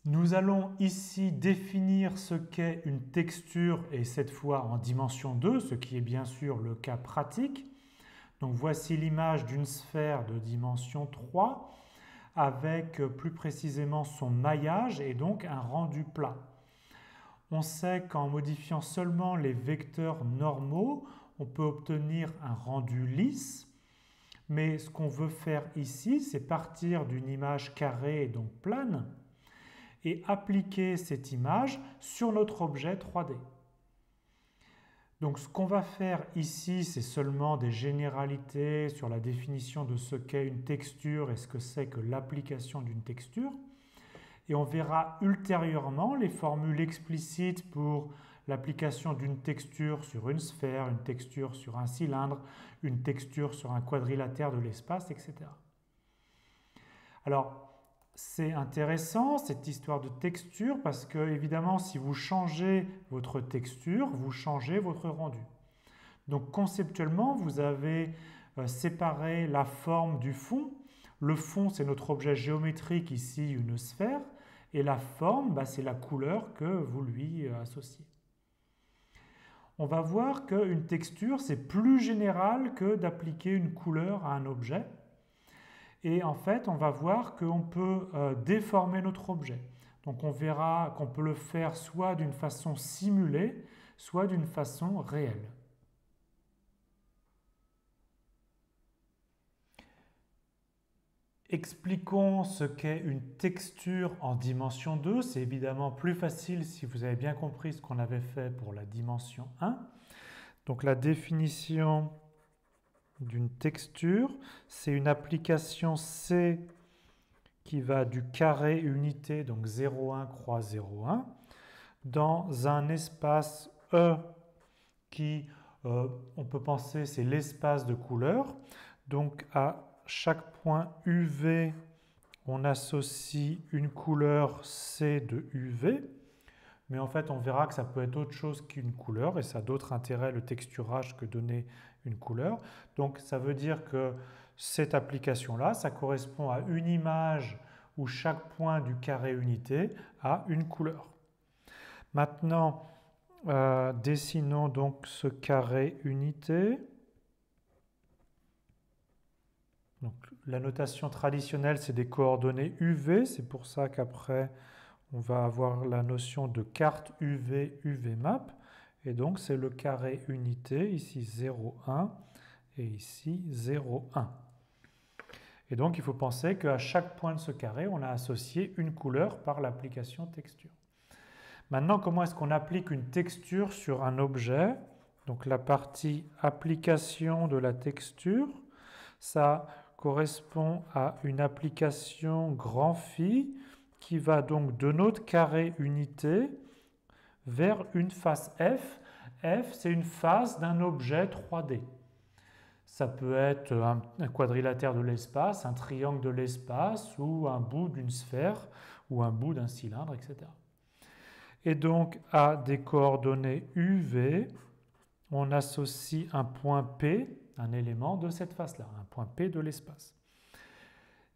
Nous allons ici définir ce qu'est une texture et cette fois en dimension 2, ce qui est bien sûr le cas pratique. Donc voici l'image d'une sphère de dimension 3 avec plus précisément son maillage et donc un rendu plat. On sait qu'en modifiant seulement les vecteurs normaux, on peut obtenir un rendu lisse. Mais ce qu'on veut faire ici, c'est partir d'une image carrée, donc plane, et appliquer cette image sur notre objet 3D. Donc ce qu'on va faire ici, c'est seulement des généralités sur la définition de ce qu'est une texture et ce que c'est que l'application d'une texture. Et on verra ultérieurement les formules explicites pour l'application d'une texture sur une sphère, une texture sur un cylindre, une texture sur un quadrilatère de l'espace, etc. Alors, c'est intéressant cette histoire de texture parce que, évidemment, si vous changez votre texture, vous changez votre rendu. Donc, conceptuellement, vous avez séparé la forme du fond. Le fond, c'est notre objet géométrique, ici une sphère, et la forme, c'est la couleur que vous lui associez. On va voir qu'une texture, c'est plus général que d'appliquer une couleur à un objet. Et en fait, on va voir qu'on peut déformer notre objet. Donc on verra qu'on peut le faire soit d'une façon simulée, soit d'une façon réelle. Expliquons ce qu'est une texture en dimension 2. C'est évidemment plus facile si vous avez bien compris ce qu'on avait fait pour la dimension 1. Donc la définition d'une texture, c'est une application C qui va du carré unité, donc 0,1 croix 0,1, dans un espace E qui, on peut penser, c'est l'espace de couleur. Donc à chaque point UV, on associe une couleur C de UV. Mais en fait, on verra que ça peut être autre chose qu'une couleur et ça a d'autres intérêts, le texturage, que donner une couleur. Donc ça veut dire que cette application-là, ça correspond à une image où chaque point du carré unité a une couleur. Maintenant, dessinons donc ce carré unité. Donc, la notation traditionnelle, c'est des coordonnées UV. C'est pour ça qu'après, on va avoir la notion de carte UV, UVMap. Et donc, c'est le carré unité, ici 0,1 et ici 0,1. Et donc, il faut penser qu'à chaque point de ce carré, on a associé une couleur par l'application texture. Maintenant, comment est-ce qu'on applique une texture sur un objet? Donc, la partie application de la texture, ça correspond à une application grand phi qui va donc de notre carré unité vers une face F. F, c'est une face d'un objet 3D. Ça peut être un quadrilatère de l'espace, un triangle de l'espace, ou un bout d'une sphère, ou un bout d'un cylindre, etc. Et donc, à des coordonnées UV, on associe un point P, un élément de cette face-là, un point P de l'espace.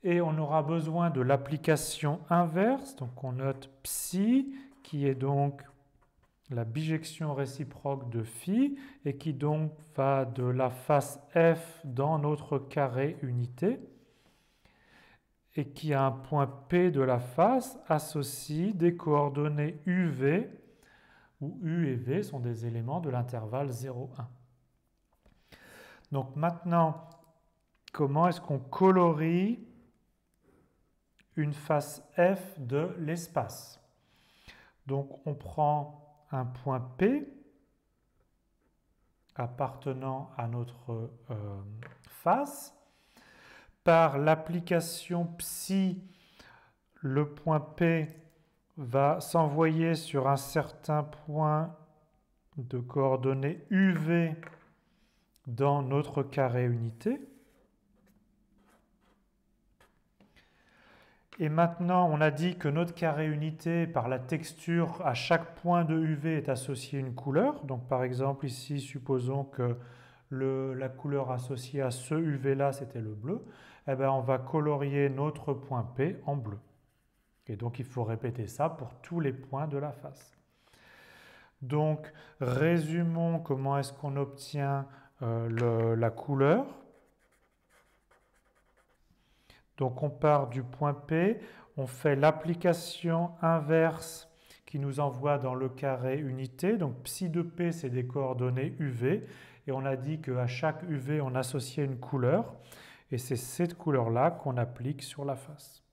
Et on aura besoin de l'application inverse, donc on note psi, qui est donc la bijection réciproque de phi, et qui donc va de la face F dans notre carré unité, et qui a un point P de la face associe des coordonnées UV, où U et V sont des éléments de l'intervalle 0,1. Donc maintenant, comment est-ce qu'on colorie une face F de l'espace? Donc on prend un point P appartenant à notre face. Par l'application psi, le point P va s'envoyer sur un certain point de coordonnées UV dans notre carré unité. Et maintenant, on a dit que notre carré unité, par la texture, à chaque point de UV est associé une couleur. Donc par exemple, ici, supposons que la couleur associée à ce UV-là, c'était le bleu. Eh bien, on va colorier notre point P en bleu. Et donc, il faut répéter ça pour tous les points de la face. Donc, résumons comment est-ce qu'on obtient la couleur. Donc, on part du point P, on fait l'application inverse qui nous envoie dans le carré unité. Donc, psi de P, c'est des coordonnées UV. Et on a dit qu'à chaque UV, on associait une couleur. Et c'est cette couleur-là qu'on applique sur la face.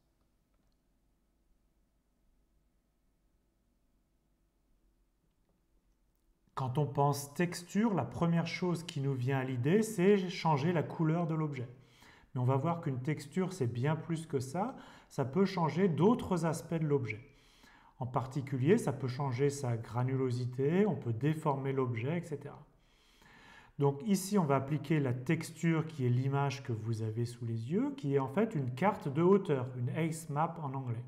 Quand on pense texture, la première chose qui nous vient à l'idée, c'est changer la couleur de l'objet. Mais on va voir qu'une texture, c'est bien plus que ça. Ça peut changer d'autres aspects de l'objet. En particulier, ça peut changer sa granulosité, on peut déformer l'objet, etc. Donc ici, on va appliquer la texture qui est l'image que vous avez sous les yeux, qui est en fait une carte de hauteur, une ace map en anglais.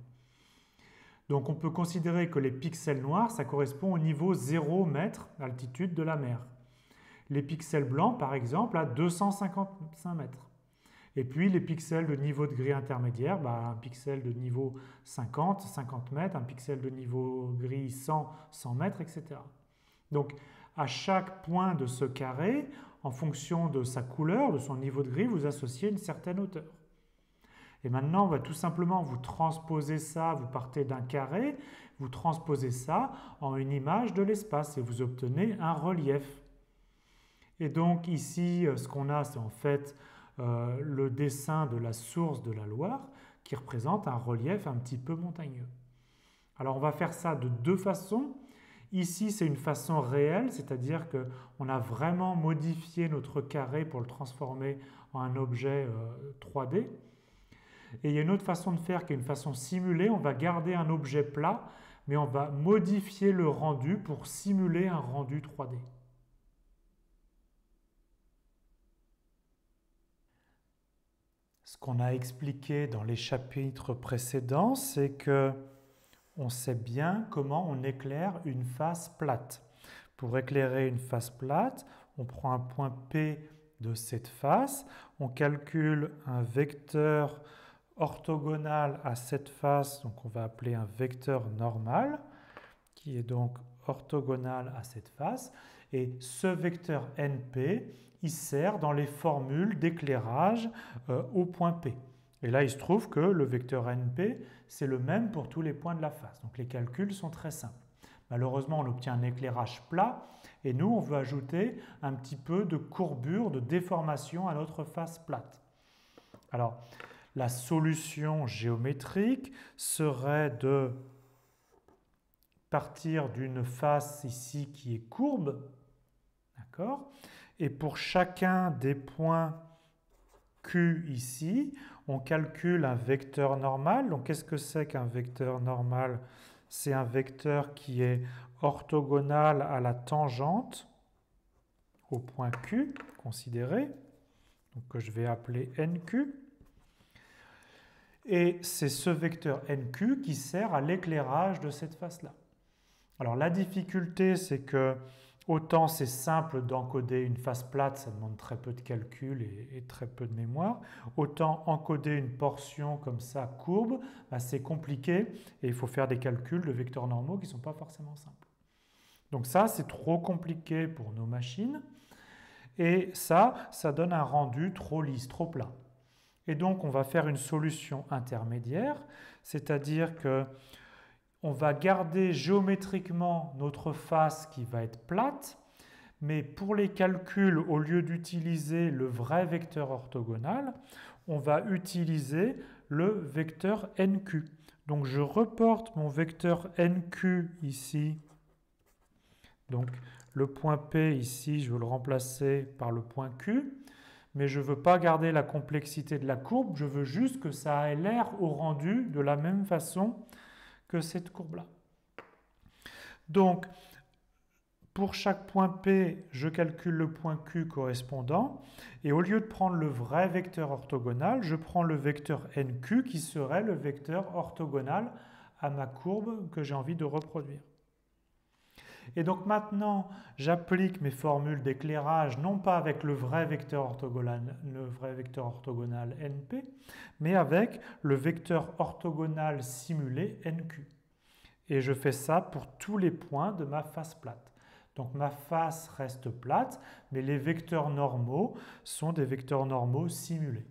Donc on peut considérer que les pixels noirs, ça correspond au niveau 0 mètre d'altitude de la mer. Les pixels blancs, par exemple, à 255 mètres. Et puis les pixels de niveau de gris intermédiaire, un pixel de niveau 50, 50 mètres, un pixel de niveau gris 100, 100 mètres, etc. Donc à chaque point de ce carré, en fonction de sa couleur, de son niveau de gris, vous associez une certaine hauteur. Et maintenant, on va tout simplement vous transposer ça, vous partez d'un carré, vous transposez ça en une image de l'espace et vous obtenez un relief. Et donc ici, ce qu'on a, c'est en fait le dessin de la source de la Loire qui représente un relief un petit peu montagneux. Alors on va faire ça de deux façons. Ici, c'est une façon réelle, c'est-à-dire qu'on a vraiment modifié notre carré pour le transformer en un objet 3D. Et il y a une autre façon de faire qui est une façon simulée. On va garder un objet plat, mais on va modifier le rendu pour simuler un rendu 3D. Ce qu'on a expliqué dans les chapitres précédents, c'est que on sait bien comment on éclaire une face plate. Pour éclairer une face plate, on prend un point P de cette face, on calcule un vecteur orthogonal à cette face, donc on va appeler un vecteur normal, qui est donc orthogonal à cette face, et ce vecteur NP, il sert dans les formules d'éclairage au point P. Et là, il se trouve que le vecteur NP, c'est le même pour tous les points de la face. Donc les calculs sont très simples. Malheureusement, on obtient un éclairage plat, et nous, on veut ajouter un petit peu de courbure, de déformation à notre face plate. Alors, la solution géométrique serait de partir d'une face ici qui est courbe, d'accord? Et pour chacun des points Q ici, on calcule un vecteur normal. Donc qu'est-ce que c'est qu'un vecteur normal? C'est un vecteur qui est orthogonal à la tangente au point Q considéré, donc que je vais appeler NQ. Et c'est ce vecteur NQ qui sert à l'éclairage de cette face-là. Alors la difficulté, c'est que autant c'est simple d'encoder une face plate, ça demande très peu de calcul et très peu de mémoire, autant encoder une portion comme ça courbe, c'est compliqué et il faut faire des calculs de vecteurs normaux qui ne sont pas forcément simples. Donc ça, c'est trop compliqué pour nos machines et ça donne un rendu trop lisse, trop plat. Et donc on va faire une solution intermédiaire, c'est-à-dire que on va garder géométriquement notre face qui va être plate, mais pour les calculs, au lieu d'utiliser le vrai vecteur orthogonal, on va utiliser le vecteur NQ. Donc je reporte mon vecteur NQ ici. Donc le point P ici, je veux le remplacer par le point Q. Mais je ne veux pas garder la complexité de la courbe, je veux juste que ça ait l'air au rendu de la même façon que cette courbe-là. Donc, pour chaque point P, je calcule le point Q correspondant, et au lieu de prendre le vrai vecteur orthogonal, je prends le vecteur NQ qui serait le vecteur orthogonal à ma courbe que j'ai envie de reproduire. Et donc maintenant, j'applique mes formules d'éclairage non pas avec le vrai vecteur orthogonal NP, mais avec le vecteur orthogonal simulé NQ. Et je fais ça pour tous les points de ma face plate. Donc ma face reste plate, mais les vecteurs normaux sont des vecteurs normaux simulés.